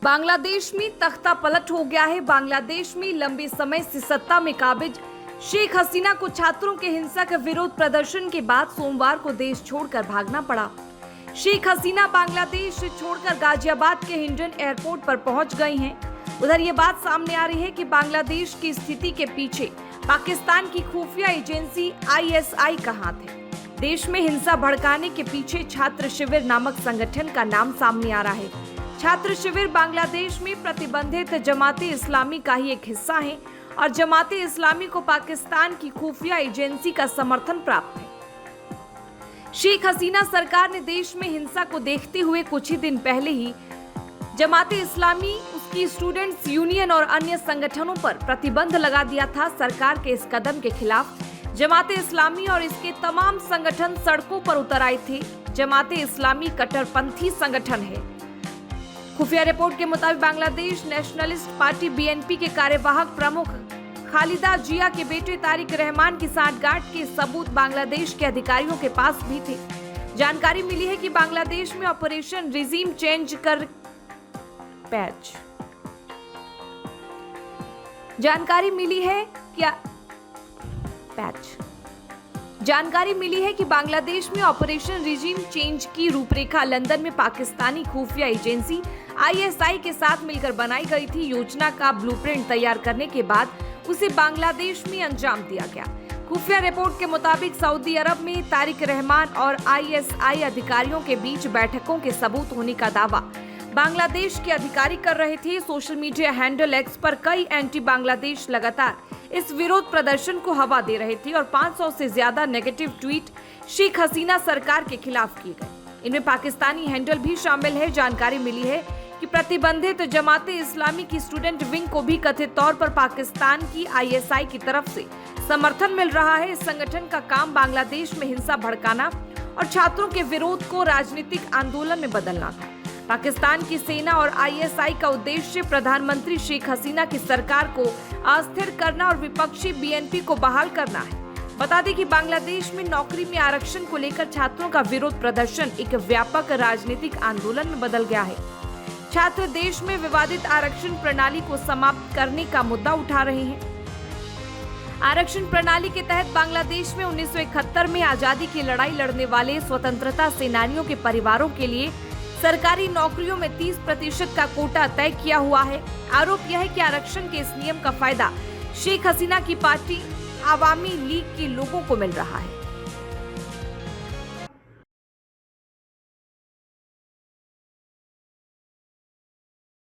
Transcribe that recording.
बांग्लादेश में तख्ता पलट हो गया है। बांग्लादेश में लंबे समय से सत्ता में काबिज शेख हसीना को छात्रों के हिंसक विरोध प्रदर्शन के बाद सोमवार को देश छोड़कर भागना पड़ा। शेख हसीना बांग्लादेश छोड़कर गाजियाबाद के हिंडन एयरपोर्ट पर पहुंच गई हैं। उधर ये बात सामने आ रही है कि बांग्लादेश की स्थिति के पीछे पाकिस्तान की खुफिया एजेंसी ISI का हाथ है। देश में हिंसा भड़काने के पीछे छात्र शिविर नामक संगठन का नाम सामने आ रहा है। छात्र शिविर बांग्लादेश में प्रतिबंधित जमाते इस्लामी का ही एक हिस्सा है और जमाते इस्लामी को पाकिस्तान की खुफिया एजेंसी का समर्थन प्राप्त है। शेख हसीना सरकार ने देश में हिंसा को देखते हुए कुछ ही दिन पहले ही जमाते इस्लामी, उसकी स्टूडेंट्स यूनियन और अन्य संगठनों पर प्रतिबंध लगा दिया था। सरकार के इस कदम के खिलाफ जमाते इस्लामी और इसके तमाम संगठन सड़कों पर उतर आए थे। जमाते इस्लामी कट्टरपंथी संगठन है। खुफिया रिपोर्ट के मुताबिक बांग्लादेश नेशनलिस्ट पार्टी BNP के कार्यवाहक प्रमुख खालिदा जिया के बेटे तारिक रहमान की सांठगांठ के सबूत बांग्लादेश के अधिकारियों के पास भी थे। जानकारी मिली है कि बांग्लादेश में ऑपरेशन रिजीम चेंज कर जानकारी मिली है कि बांग्लादेश में ऑपरेशन रिजीम चेंज की रूपरेखा लंदन में पाकिस्तानी खुफिया एजेंसी ISI के साथ मिलकर बनाई गई थी। योजना का ब्लूप्रिंट तैयार करने के बाद उसे बांग्लादेश में अंजाम दिया गया। खुफिया रिपोर्ट के मुताबिक सऊदी अरब में तारिक रहमान और ISI अधिकारियों के बीच बैठकों के सबूत होने का दावा बांग्लादेश के अधिकारी कर रहे थे। सोशल मीडिया हैंडल X पर कई एंटी बांग्लादेश लगातार इस विरोध प्रदर्शन को हवा दे रहे थे और 500 से ज्यादा नेगेटिव ट्वीट शेख हसीना सरकार के खिलाफ किए गए। इनमें पाकिस्तानी हैंडल भी शामिल है। जानकारी मिली है कि प्रतिबंधित जमाते इस्लामी की स्टूडेंट विंग को भी कथित तौर पर पाकिस्तान की ISI की तरफ से समर्थन मिल रहा है। इस संगठन का काम बांग्लादेश में हिंसा भड़काना और छात्रों के विरोध को राजनीतिक आंदोलन में बदलना था। पाकिस्तान की सेना और ISI का उद्देश्य प्रधानमंत्री शेख हसीना की सरकार को अस्थिर करना और विपक्षी BNP को बहाल करना है। बता दें कि बांग्लादेश में नौकरी में आरक्षण को लेकर छात्रों का विरोध प्रदर्शन एक व्यापक राजनीतिक आंदोलन में बदल गया है। छात्र देश में विवादित आरक्षण प्रणाली को समाप्त करने का मुद्दा उठा रहे हैं। आरक्षण प्रणाली के तहत बांग्लादेश में 1971 में आजादी की लड़ाई लड़ने वाले स्वतंत्रता सेनानियों के परिवारों के लिए सरकारी नौकरियों में 30% का कोटा तय किया हुआ है। आरोप यह है कि आरक्षण के इस नियम का फायदा शेख हसीना की पार्टी आवामी लीग के लोगों को मिल रहा है।